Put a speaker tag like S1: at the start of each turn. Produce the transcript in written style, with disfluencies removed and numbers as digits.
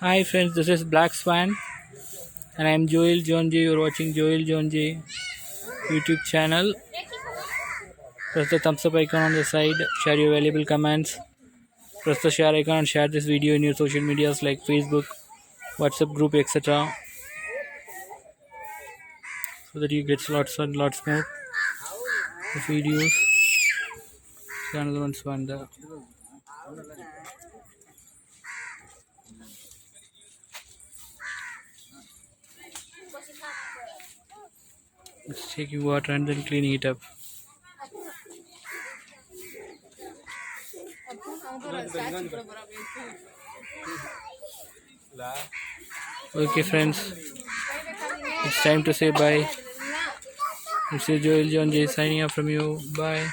S1: Hi friends, this is Black Swan and I am Joel Jonji. You're watching Joel Jonji YouTube channel. Press the thumbs up icon on the side, share your valuable comments, press the share icon and share this video in your social medias like Facebook, WhatsApp group, etc. so that you get lots and lots more videos. See another one Swan there. It's taking water and then cleaning it up. Okay friends, it's time to say bye. This is Joel John J signing off from you. Bye.